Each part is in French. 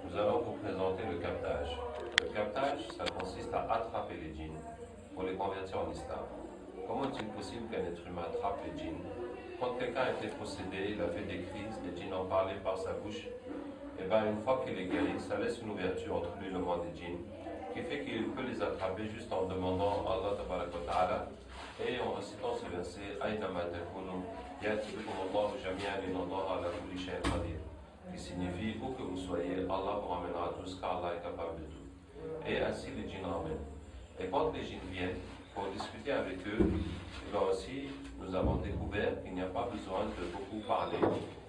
Nous allons vous présenter le captage. Le captage, ça consiste à attraper les djinns pour les convertir en islam. Comment est-il possible qu'un être humain attrape les djinns? Quand quelqu'un a été possédé, il a fait des crises, les djinns en parlaient par sa bouche, et bien une fois qu'il est guéri, ça laisse une ouverture entre lui et le monde des djinns, qui fait qu'il peut les attraper juste en demandant à Allah tabaraka wa ta'ala et en récitant ce verset Aïnama takunu yatikum Allahu jami'an inna Allaha ala kulli shay'in qadir, qui signifie où que vous soyez, Allah vous ramènera tous car Allah est capable de tout. Et ainsi les djinns ramènent. Et quand les djinns viennent pour discuter avec eux, là aussi nous avons découvert qu'il n'y a pas besoin de beaucoup parler.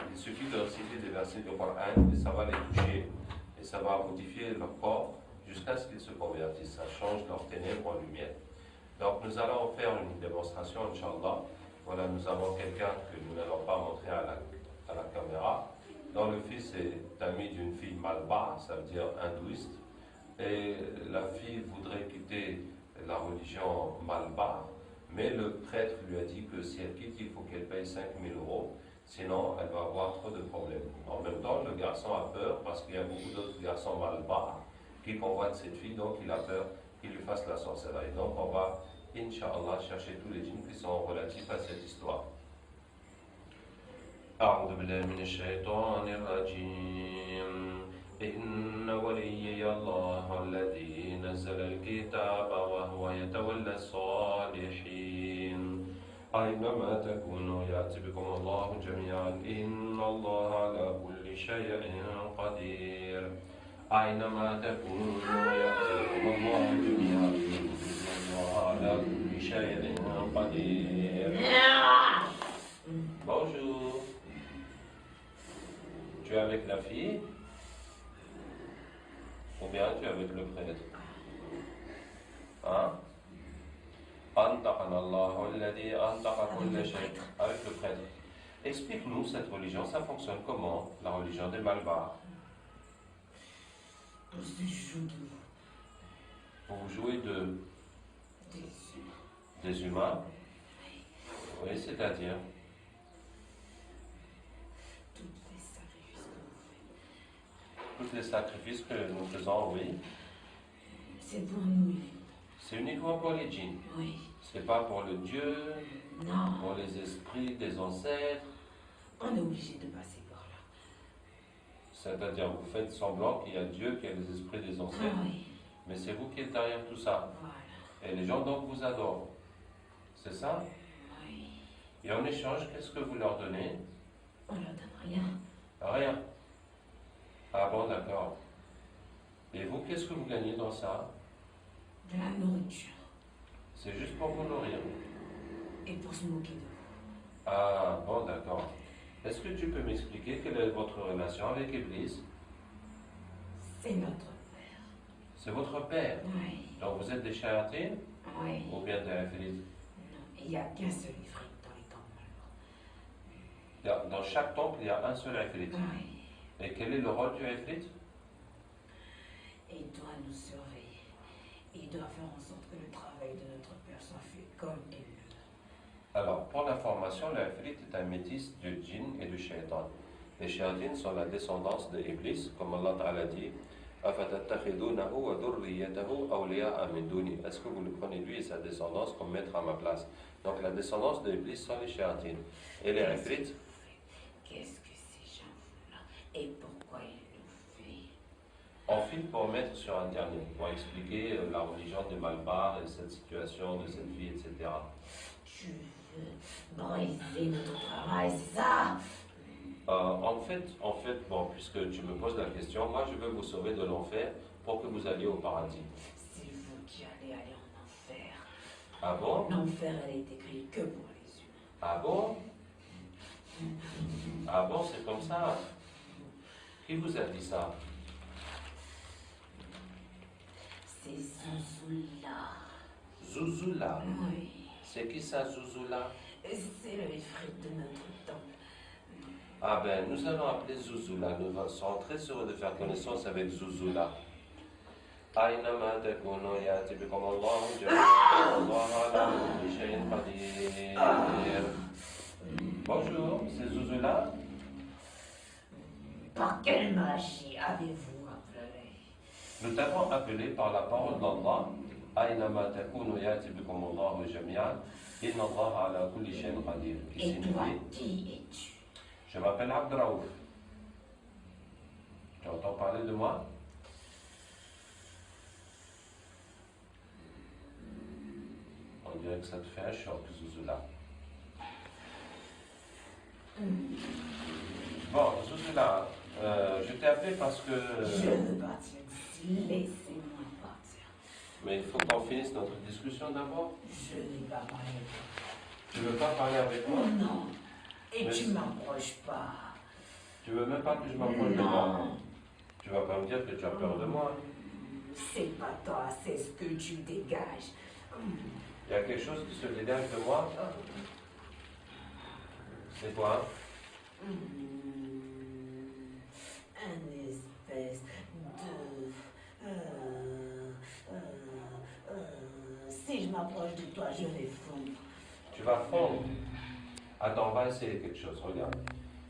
Il suffit de réciter des versets du Coran et ça va les toucher et ça va modifier leur corps jusqu'à ce qu'ils se convertissent. Ça change leurs ténèbres en lumière. Donc nous allons faire une démonstration, Inch'Allah. Voilà, nous avons quelqu'un que nous n'allons pas montrer à la caméra, dont le fils est ami d'une fille malba, ça veut dire hindouiste. Et la fille voudrait quitter la religion malba, mais le prêtre lui a dit que si elle quitte, il faut qu'elle paye 5 000 €, sinon elle va avoir trop de problèmes. En même temps, le garçon a peur parce qu'il y a beaucoup d'autres garçons malba qui convoitent cette fille, donc il a peur qu'il lui fasse la sorcellerie. Donc on va, Inch'Allah, chercher tous les djinns qui sont relatifs à cette histoire. أعوذ بالله من الشيطان الرجيم إن وليي الله الذي نزل الكتاب وهو يتولى الصالحين أينما تكونوا يأتي بكم الله جميعا إن الله على كل شيء قدير أينما تكونوا يأتي بكم الله جميعا إن الله على كل شيء قدير. Bonjour. Tu es avec la fille ou bien tu es avec le prêtre? Hein? Avec le prêtre. Explique-nous cette religion, ça fonctionne comment? La religion des Malbars. Vous jouez des humains? Oui, c'est-à-dire? Tous les sacrifices que nous faisons, oui. C'est pour nous. C'est uniquement pour les djinns. Oui. C'est pas pour le Dieu, non. Pour les esprits des ancêtres. On est obligé de passer par là. C'est-à-dire, vous faites semblant qu'il y a Dieu, qu'il y a les esprits des ancêtres. Oui. Mais c'est vous qui êtes derrière tout ça. Voilà. Et les gens donc vous adorent. C'est ça? Oui. Et en échange, qu'est-ce que vous leur donnez? On leur donne rien. Rien. Ah bon, d'accord. Et vous, qu'est-ce que vous gagnez dans ça? De la nourriture. C'est juste pour vous nourrir. Et pour se moquer de vous. Ah bon, d'accord. Est-ce que tu peux m'expliquer quelle est votre relation avec Iblis? C'est notre père. C'est votre père? Oui. Donc vous êtes des shayatines? Oui. Ou bien des ifrites? Non, il n'y a qu'un seul ifrit dans les temples. Dans chaque temple, il y a un seul ifrit. Oui. Et quel est le rôle du ifrit? Il doit nous surveiller. Il doit faire en sorte que le travail de notre père soit fait comme il le veut. Alors, pour l'information, l'ifrit est un métis du djinn et du shaitan. Les shayatines sont la descendance de Iblis, comme Allah Ta'ala dit. Est-ce que vous le prenez lui et sa descendance comme maître à ma place? Donc la descendance de Iblis sont les shayatines. Et les ifrit? Qu'est-ce que ces gens-là et pourquoi ils le font? On file pour mettre sur Internet, pour expliquer la religion des Malbars et cette situation de cette vie, etc. Tu veux briser notre travail, c'est ça? En fait, bon, puisque tu me poses la question, moi je veux vous sauver de l'enfer pour que vous alliez au paradis. C'est vous qui allez aller en enfer. Ah bon? L'enfer, elle est écrite que pour les humains. Ah bon? Ah bon, c'est comme ça? Qui vous a dit ça? C'est Zouzoula. Zouzoula? Oui. C'est qui ça, Zouzoula? C'est le ifrit de notre temple. Ah ben, nous allons appeler Zouzoula. Nous sommes très heureux de faire connaissance avec Zouzoula. أينما تكونوا يأتي بكم الله جميعا والله على كل شيء قدير. Bonjour, c'est Zouzoula. Par quelle magie avez-vous appelé? Nous t'avons appelé par la parole d'Allah. Aynama takunu yati bikum Allahu jami'an. Inna Allah ala kulli shay'in qadir. Qui Et toi, signifie, qui es-tu? je m'appelle Abdraouf. Tu entends parler de moi? On dirait que ça te fait un choc, Zuzula. Bon, Zuzula, je t'ai appelé parce que... Je veux partir d'ici. Laissez-moi partir. Mais il faut qu'on finisse notre discussion d'abord. Je n'ai pas parlé avec toi. Tu veux pas parler avec moi? Non. Et Mais tu m'approches pas. Tu veux même pas que je m'approche de moi? Tu vas pas me dire que tu as peur de moi? C'est pas toi, c'est ce que tu dégages. Il y a quelque chose qui se dégage de moi? C'est quoi? Un espèce de... si je m'approche de toi, je vais fondre. Tu vas fondre. Attends, on va essayer quelque chose, regarde.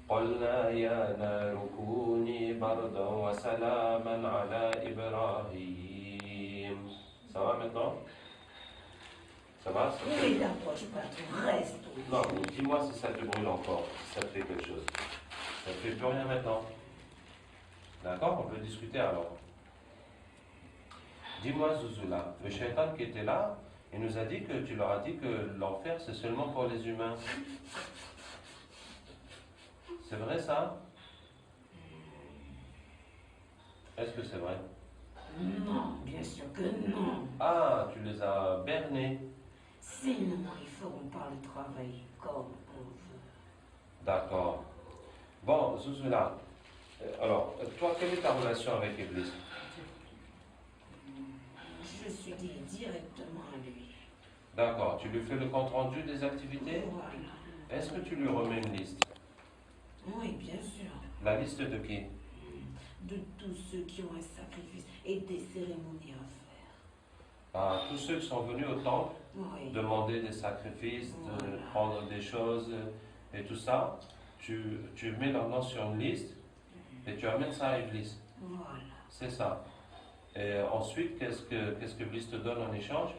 قلنا يا نار كوني بردا وسلاما على إبراهيم. Ça va maintenant? Ça va? Ne t'approche pas trop, reste. Non, mais dis-moi si ça te brûle encore, si ça te fait quelque chose. Ça ne fait plus rien maintenant. D'accord? On peut discuter alors. Dis-moi, Zuzula, le shaitan qui était là, il nous a dit que tu leur as dit que l'enfer c'est seulement pour les humains. C'est vrai ça? Est-ce que c'est vrai? Non, bien sûr que non. Ah, tu les as bernés. Sinon, ils feront pas le travail comme on veut. D'accord. Bon, Zuzula, alors, toi, quelle est ta relation avec Iblis? Je suis liée directement à lui. D'accord, tu lui fais le compte-rendu des activités? Voilà. Est-ce que tu lui remets une liste? Oui, bien sûr. La liste de qui? De tous ceux qui ont un sacrifice et des cérémonies à faire. Ah, tous ceux qui sont venus au temple, Oui. demander des sacrifices, de prendre des choses et tout ça, tu mets leur nom sur une liste et tu amènes ça à Iblis. Voilà. C'est ça. Et ensuite, qu'est-ce que Iblis te donne en échange?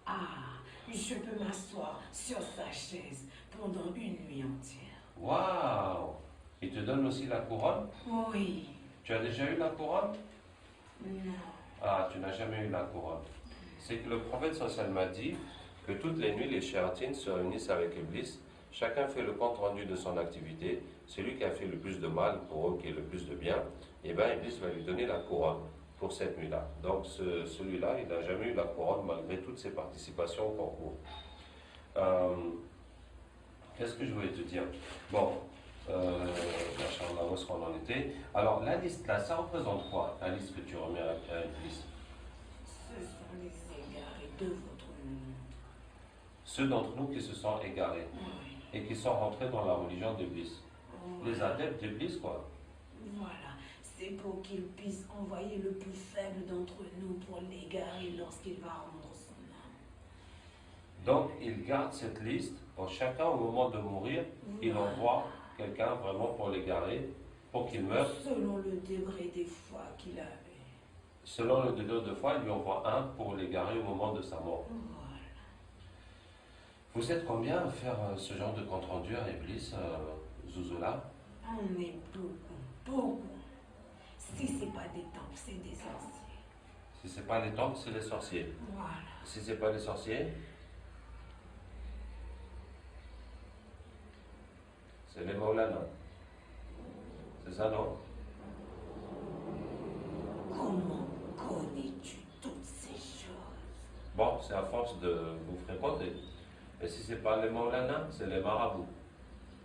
Ah, je peux m'asseoir sur sa chaise pendant une nuit entière. Waouh! Il te donne aussi la couronne? Oui. Tu as déjà eu la couronne? Non. Ah, tu n'as jamais eu la couronne. C'est que le prophète sallallahu m'a dit que toutes les nuits, les shéyatines se réunissent avec Iblis. Chacun fait le compte rendu de son activité. Celui qui a fait le plus de mal pour eux, qui est le plus de bien, et bien Iblis va lui donner la couronne pour cette nuit-là. Donc celui-là, il n'a jamais eu la couronne malgré toutes ses participations au concours. Qu'est-ce que je voulais te dire? Bon, machallah, où est-ce qu'on en était? Alors, la liste là, ça représente quoi, la liste que tu remets à Iblis? Ce sont les égarés de votre monde. Ceux d'entre nous qui se sont égarés Oui. et qui sont rentrés dans la religion d'Iblis. Oui. Les adeptes d'Iblis, quoi. Voilà. C'est pour qu'il puisse envoyer le plus faible d'entre nous pour l'égarer lorsqu'il va rendre son âme. Donc, il garde cette liste pour chacun au moment de mourir. Il envoie quelqu'un vraiment pour l'égarer, pour qu'il meure. Selon le degré des foi qu'il avait. Selon le degré de foi, il lui envoie un pour l'égarer au moment de sa mort. Voilà. Vous êtes combien à faire ce genre de compte-rendu à Iblis, Zuzula? On est beaucoup, beaucoup. Si c'est pas des temples, c'est des sorciers. Si c'est pas les temples, c'est les sorciers. Voilà. Si c'est pas les sorciers, c'est les Maulana. C'est ça, non? Comment connais-tu toutes ces choses? Bon, c'est à force de vous fréquenter. Et si c'est pas les Maulana, c'est les marabouts.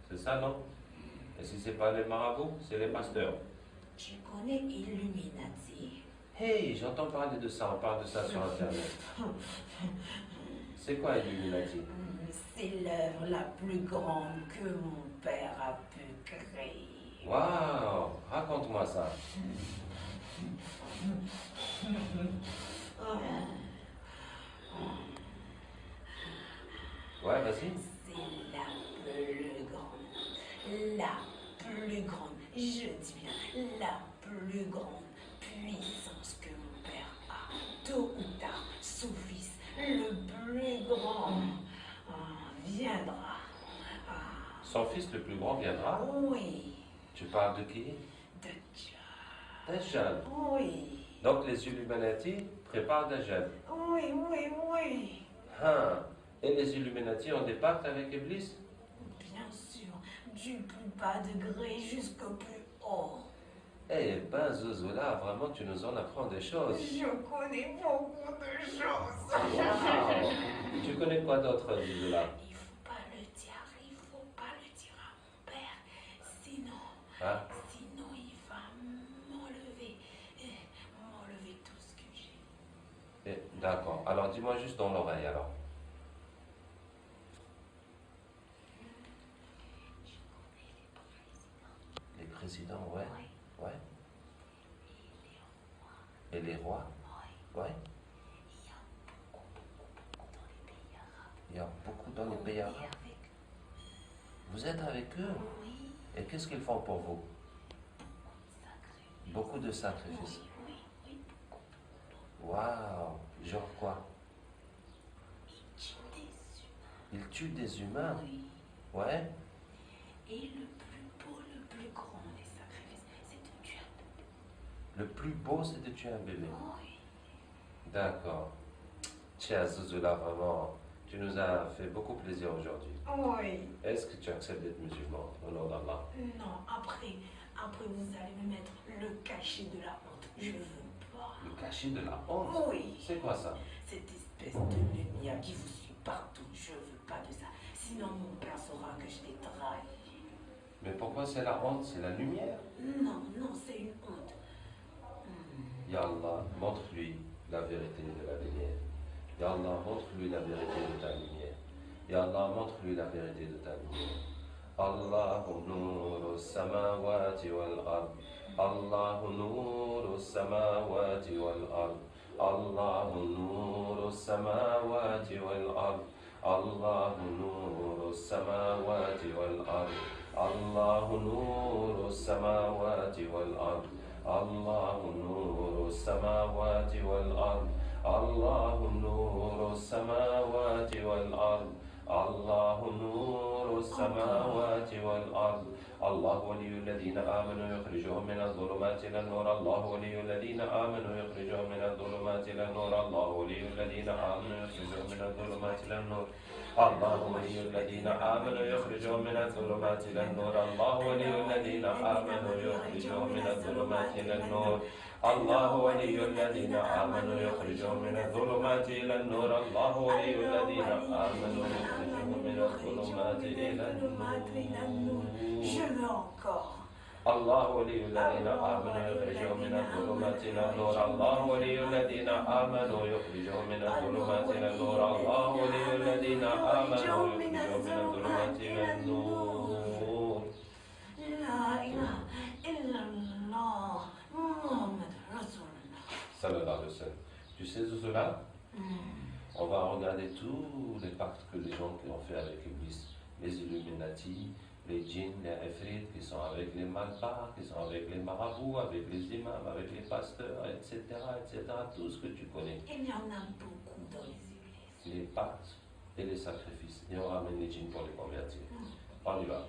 C'est ça, non? Et si c'est pas les marabouts, c'est les pasteurs. Tu connais Illuminati? Hey, j'entends parler de ça, on parle de ça sur Internet. C'est quoi Illuminati? C'est l'œuvre la plus grande que mon père a pu créer. Waouh, raconte-moi ça. Ouais, vas-y. C'est la plus grande. La plus grande. je dis bien la plus grande puissance que mon père a. Tôt ou tard, son fils, le plus grand, viendra. Son fils le plus grand viendra? Oui. Tu parles de qui? Dajjal. Dajjal. Oui. Donc les Illuminati préparent Dajjal. Oui, oui, oui. Hein. Et les Illuminati ont des pactes avec Iblis? Bien sûr, du plus bas degré jusqu'au plus haut. Eh ben, Zozola, vraiment, tu nous en apprends des choses. Je connais beaucoup de choses. Wow. Tu connais quoi d'autre, Zozola? Il faut pas le dire à mon père, sinon, Hein? sinon il va m'enlever tout ce que j'ai. D'accord. Alors, dis-moi juste dans l'oreille, alors. Je connais les présidents. Les présidents, ouais. Oui. Ouais. Et les rois. Et les rois? Oui. Ouais. Il y a beaucoup dans les pays arabes. Il y a beaucoup dans les pays On est arabes. avec Vous êtes avec eux? Oui. Et qu'est-ce qu'ils font pour vous? Sacré. Beaucoup de sacrifices. Oui, oui, oui. Waouh! Genre quoi? Il tue des humains. Ils tuent des humains? Oui. Ouais. Et le plus beau, le plus grand des sacrifices, c'est de tuer un bébé. Le plus beau, c'est de tuer un bébé. Oui. D'accord. Tiens, Zozola, vraiment, tu nous as fait beaucoup plaisir aujourd'hui. Oui. Est-ce que tu acceptes d'être musulman au nom d'Allah? Non, après vous allez me mettre le cachet de la honte. Je veux pas. Le cachet de la honte? Oui. C'est quoi ça? Cette espèce de lumière qui vous suit partout. Je veux pas de ça. Sinon mon père saura que je l'ai trahi. Mais pourquoi c'est la honte? C'est la lumière. Non, c'est une honte. Ya Allah, montre-lui la vérité de la lumière. Ya Allah, montre-lui la vérité de ta lumière. Ya Allah, montre-lui la vérité de ta lumière. Allahu nuru samawati wal ard. Allahu nuru samawati wal ard. Allahu nuru samawati wal ard. Allahu nuru samawati wal ard. Allahu nuru samawati wal ard. الله نور السماوات والأرض الله نور السماوات والأرض الله نور السماوات والأرض الله ولي الذين آمنوا يخرجهم من الظلمات إلى النور الله ولي الذين آمنوا يخرجهم من الظلمات إلى النور الله ولي الذين آمنوا يخرجهم من الظلمات إلى النور الله ولي الذين آمنوا يخرجهم من الظلمات إلى النور الله ولي الذين آمنوا يخرجهم من الظلمات إلى النور الله ولي الذين آمنوا يخرجهم من الظلمات إلى النور الله ولي الذين آمنوا يخرجهم من الظلمات إلى النور Je veux encore. الله ولي الذين آمنوا يخرجهم من الظلمات إلى النور الله ولي الذين آمنوا يخرجهم من الظلمات إلى النور الله ولي الذين آمنوا يخرجهم من الظلمات إلى النور لا إله إلا الله محمد رسول الله. Sallallahu alayhi wa sallam. Tu sais tout cela? On va regarder tous les pactes que les gens qui ont fait avec Iblis, les Illuminati, les djinns, les ifrit, qui sont avec les malpars, qui sont avec les marabouts, avec les imams, avec les pasteurs, etc., tout ce que tu connais. Il y en a beaucoup dans les églises. Les pactes et les sacrifices. Et on ramène les djinns pour les convertir. On y va.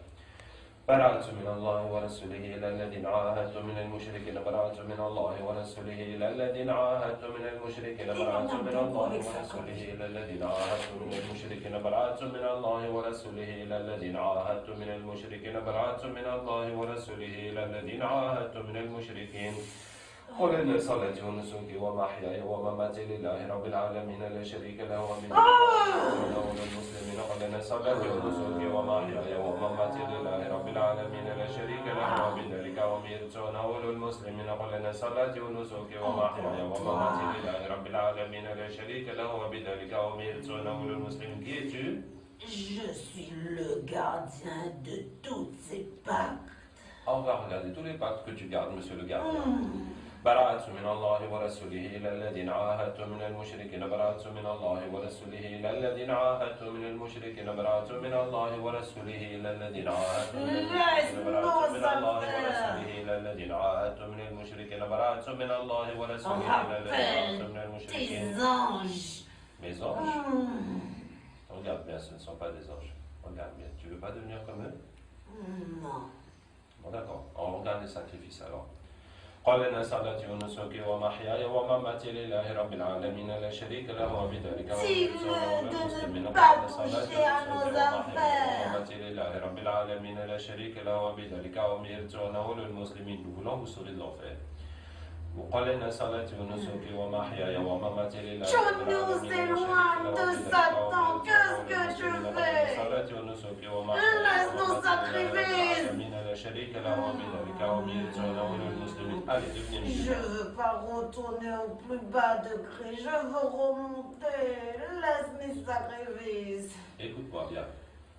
برأت من الله ورسوله إلى الذين عاهدت من المشركين برأت من الله ورسوله إلى الذين عاهدت من المشركين برأت من الله ورسوله إلى الذين عاهدت من المشركين برأت من الله ورسوله إلى الذين عاهدت من المشركين برأت من الله ورسوله إلى الذين عاهدت من المشركين قل إن صلاتي ونسكي ومحياي ومماتي لله رب العالمين لا شريك له وبالنعمة المسلمين قل إن صلاتي ونسكي ومحياي ومماتي لله رب العالمين لا شريك له وبذلك أمرت ونول المسلمين قل إن صلاتي ونسكي ومحياي ومماتي لله رب العالمين لا شريك له وبذلك أمرت ونول المسلمين. Qui es-tu? Je suis le gardien de toutes ces pactes. On va regarder tous les pactes que tu gardes, monsieur le gardien. براءة من الله ورسوله إلى الذين عاهدتم من المشركين براءة من الله ورسوله إلى الذين عاهدتم من المشركين براءة من الله ورسوله إلى الذين عاهدتم من المشركين براءة من الله ورسوله إلى الذين عاهدتم من المشركين براءة من الله ورسوله إلى الذين عاهدتم من المشركين. Tes anges. Mes anges? Regarde bien, ce ne sont pas des anges. Regarde bien. Tu veux pas devenir comme eux? Non. Bon d'accord, on regarde les sacrifices alors. قال إن صلاتي ونسكي ومحياي ومماتي لله رب العالمين لا شريك له وبذلك أمرت المسلمين قال صلاتي ونسكي ومحياي ومماتي لله رب العالمين لا شريك له وبذلك أمرت أول المسلمين. Nous voulons vous sauver de l'enfer. وقال إن صلاتي ونسكي ومحياي ومماتي لله رب العالمين لا شريك له وبذلك أمرت صلاتي ونسكي ومحياي ومماتي لله رب العالمين لا شريك له وبذلك أمرت أول المسلمين. Allez, devenez Je veux pas retourner au plus bas degré, je veux remonter. Laisse mes sacrifices. Écoute-moi bien.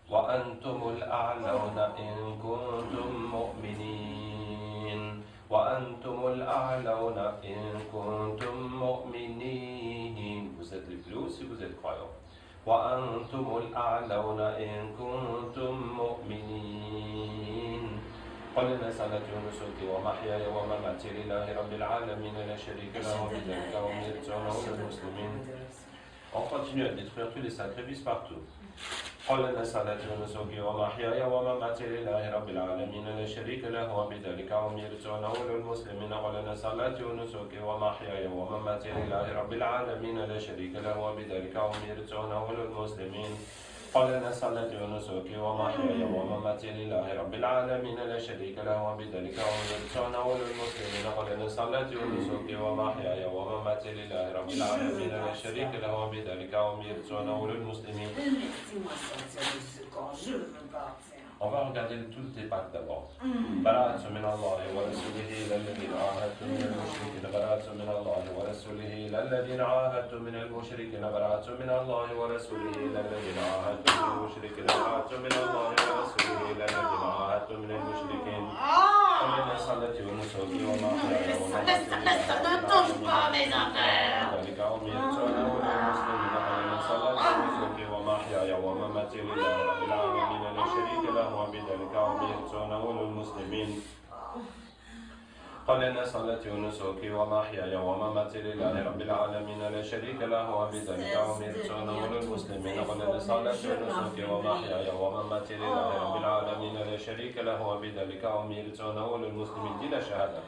وأنتم الأعلون إن كنتم مؤمنين. وأنتم الأعلون إن كنتم مؤمنين. Vous êtes les plus hauts si vous êtes croyants. وأنتم الأعلون إن كنتم مؤمنين. قل إن صلاتي ونسكي ومحياي ومماتي لله رب العالمين لا شريك له وبذلك أمرت أنا أول المسلمين. On continue à détruire tous les sacrifices partout. قل إن صلاتي ونسكي ومحياي ومماتي لله رب العالمين لا شريك له وبذلك أمرت أنا أول المسلمين. قل إن صلاتي ونسكي ومحياي ومماتي لله رب العالمين لا شريك له وبذلك أمرت أنا أول المسلمين. قل إن صلاتي ونسكي ومحياي ومماتي لله رب العالمين لا شريك له وبذلك أمرت أنا أول المسلمين. قل إن صلاتي ونسكي ومحياي ومماتي لله رب العالمين لا شريك له وبذلك أمرت أنا أول المسلمين. Laissez-moi sortir de ce camp, je veux partir. On va regarder tous tes pactes d'abord. براءة من الله ورسوله إلى الذين عاهدتم من المشركين براءة من الله ورسوله إلى الذين عاهدتم من المشركين براءة من الله ورسوله إلى الذين عاهدتم من المشركين براءة من الله ورسوله إلى الذين عاهدتم من المشركين. قل إن صلاتي ونسكي ومحياي ومماتي Ne touche pas à mes affaires. ذلك أمرت أنا أول المسلمين. قل إن صلاتي ونسكي ومحياي ومماتي لله رب العالمين لا شريك له وبذلك أمرت أنا أول المسلمين. قل إن صلاتي ونسكي ومحياي ومماتي لله رب العالمين لا شريك له وبذلك أمرت أنا أول المسلمين. قل إن صلاتي ونسكي ومحياي ومماتي لله رب العالمين لا شريك له وبذلك أمرت أنا أول المسلمين. دي لا شهادة.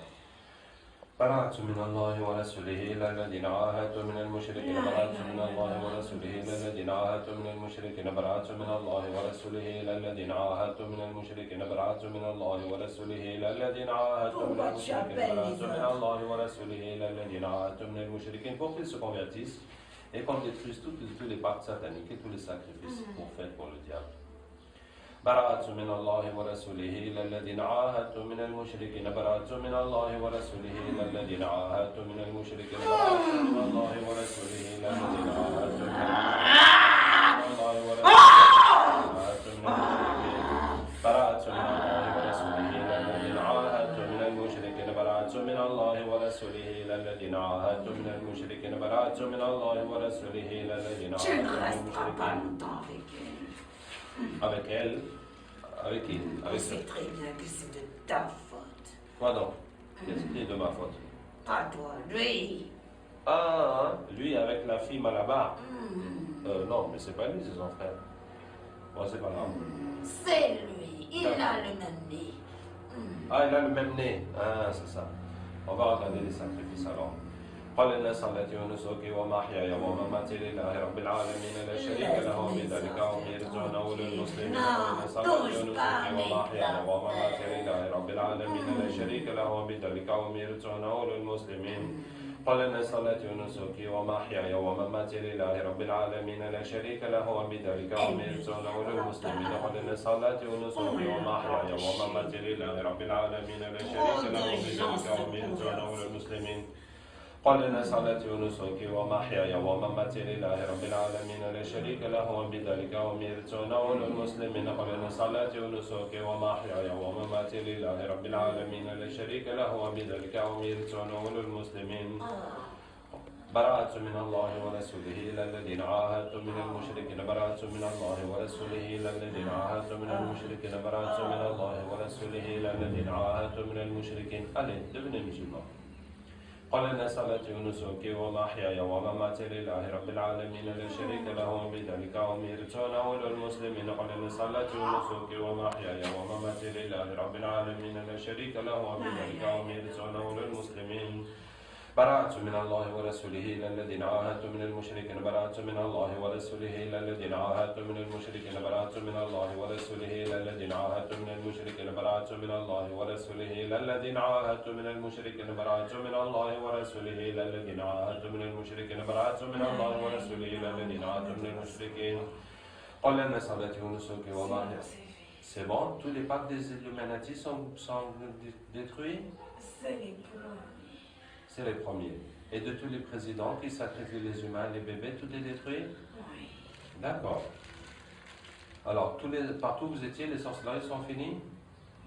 براءة من الله ورسوله إلى الذين عاهدتم من المشركين براءة من الله ورسوله إلى الذين عاهدتم من المشركين براءة من الله ورسوله إلى الذين عاهدتم من المشركين براءة من الله ورسوله إلى الذين عاهدتم من المشركين براءة من الله ورسوله إلى الذين عاهدتم من المشركين. Pour qu'ils se convertissent et qu'on détruise tous les pactes sataniques et tous les sacrifices qu'on fait pour le diable. براءة من الله ورسوله إلى الذين عاهدتم من المشركين براءة من الله ورسوله إلى الذين عاهدتم من المشركين براءة من الله ورسوله إلى الذين عاهدتم من الله ورسوله براءة من الله ورسوله إلى الذين عاهدتم من المشركين براءة من الله ورسوله إلى الذين عاهدتم من المشركين براءة من الله ورسوله إلى الذين Tu ne عاهدتم من resteras pas المشركين. longtemps avec elle. Avec elle? Avec qui? On Avec sait très bien que c'est de ta faute. Quoi donc? Qu'est-ce qui est de ma faute? Pas toi, lui. Ah, lui avec la fille Malabar. Non, mais c'est pas lui, c'est son frère. Bon, c'est pas grave. C'est lui, il a le même nez. Ah, il a le même nez. Ah, c'est ça. On va regarder les sacrifices alors. قل إن صلاتي ونسكي ومحياي ومماتي لله رب العالمين لا شريك له وبذلك أمرت أنا أول المسلمين. قل إن صلاتي ونسكي ومحياي ومماتي لله رب العالمين لا شريك له وبذلك أمرت أنا أول المسلمين. قل إن صلاتي ونسكي ومحياي ومماتي لله رب العالمين لا شريك له وبذلك أمرت أنا أول المسلمين. قل إن صلاتي ونسكي ومحياي ومماتي لله رب العالمين لا شريك له وبذلك أمرت أنا أول المسلمين. قل إن صلاتي ونسكي ومحياي ومماتي لله رب العالمين لا شريك له وبذلك أمرت وأنا أول المسلمين قل إن صلاتي ونسكي ومحياي ومماتي لله رب العالمين لا شريك له وبذلك أمرت وأنا أول المسلمين براءة من الله ورسوله إلى الذين عاهدتم من المشركين براءة من الله ورسوله إلى الذين عاهدتم من المشركين براءة من الله ورسوله إلى الذين عاهدتم من المشركين. Allez, devenez musulmans. قل إن صلاتي ونسكي ومحياي ومماتي لله رب العالمين لا شريك له وبذلك أمرت وأنا أول المسلمين. قل إن صلاتي ونسكي ومحياي ومماتي لله رب العالمين لا شريك له وبذلك أمرت وأنا أول المسلمين. براءة من الله ورسوله إلى الذين عاهدتم من المشركين براءة من الله ورسوله إلى الذين عاهدتم من المشركين براءة من الله ورسوله إلى الذين عاهدتم من المشركين براءة من الله ورسوله إلى الذين عاهدتم من المشركين براءة من الله ورسوله إلى الذين عاهدتم من المشركين براءة من الله ورسوله إلى الذين عاهدتم من المشركين. قل إن صلاتي ونسكي ومحياي. C'est bon, tous les pactes des Illuminati sont détruits? C'est les premiers. Et de tous les présidents qui sacrifient les humains, les bébés, tout est détruit? Oui. D'accord. Alors, partout où vous étiez, les sorcelleries sont finies?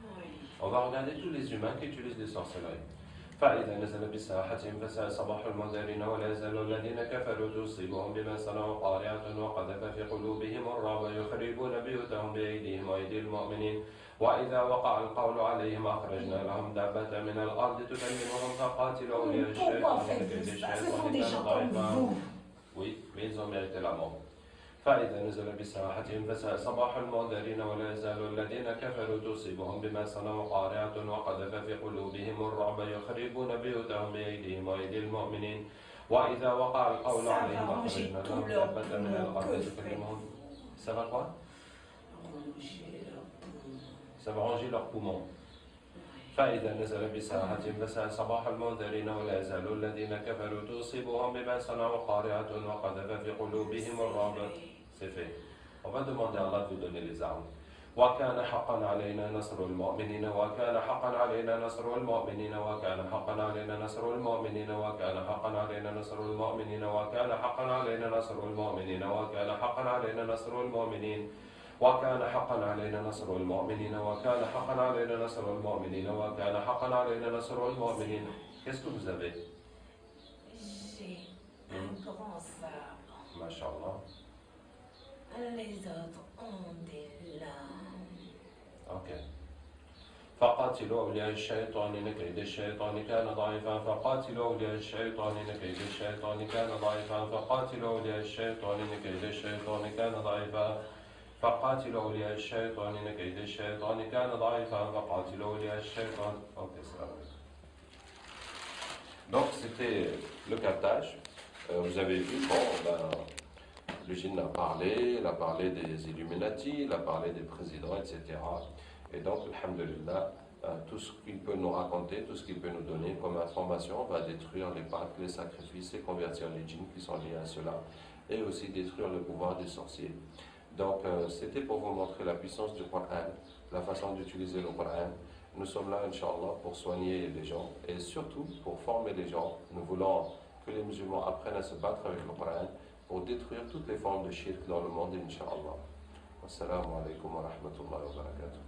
Oui. On va regarder tous les humains qui utilisent les sorcelleries. فإذا نزل بساحتهم فساء صباح المنذرين ولا يزال الذين كفروا تصيبهم بما صنعوا قارعة وقذف في قلوبهم الرعب يخربون بيوتهم بأيديهم وأيدي المؤمنين وإذا وقع القول عليهم أخرجنا لهم دابة من الأرض تكلمهم فقاتلوا أولياء الشيطان كيد الشيطان كان ضعيفا. Oui, mais ils ont mérité la mort. فإذا نزل بساحتهم فساء صباح المنذرين ولا يزال الذين كفروا تصيبهم بما صنعوا قارعة وقذف في قلوبهم الرعب يخربون بيوتهم بأيديهم وأيدي المؤمنين وإذا وقع القول عليهم أخرجنا لهم دابة من الأرض تكلمهم. Ça va quoi? Ça va ranger leurs poumons. فإذا نزل بساحتهم فساء صباح المنذرين ولا يزال الذين كفروا تصيبهم بما صنعوا قارعة وقذف في قلوبهم الرعب. C'est fait. On va demander à Allah de vous donner les armes. وكان حقا علينا نصر المؤمنين وكان حقا علينا نصر المؤمنين وكان حقا علينا نصر المؤمنين وكان حقا علينا نصر المؤمنين وكان حقا علينا نصر المؤمنين وكان حقا علينا نصر المؤمنين وكان حقا علينا نصر المؤمنين وكان حقا علينا نصر المؤمنين وكان حقا علينا نصر المؤمنين. Qu'est-ce que vous avez? J'ai un grand sabre. Masha'Allah. Les autres ont des lames. Ok. فقاتلوا أولياء الشيطان إن كيد الشيطان كان ضعيفا فقاتلوا أولياء الشيطان إن كيد الشيطان كان ضعيفا فقاتلوا أولياء الشيطان إن كيد الشيطان كان ضعيفا فقاتلوا أولياء الشيطان إن كيد الشيطان كان ضعيفا فقاتلوا أولياء الشيطان. Ok, ça va. Donc c'était le captage. Vous avez vu, le djinn a parlé, il a parlé des Illuminati, il a parlé des présidents, etc. Et donc, alhamdulillah, tout ce qu'il peut nous raconter, tout ce qu'il peut nous donner comme information va détruire les pactes, les sacrifices et convertir les djinns qui sont liés à cela, et aussi détruire le pouvoir des sorciers. Donc, c'était pour vous montrer la puissance du Coran, la façon d'utiliser le Coran. Nous sommes là, Inch'Allah, pour soigner les gens et surtout pour former les gens. Nous voulons que les musulmans apprennent à se battre avec le Coran pour détruire toutes les formes de shirk dans le monde, Inch'Allah. Assalamu alaikum wa rahmatullahi wa barakatuh.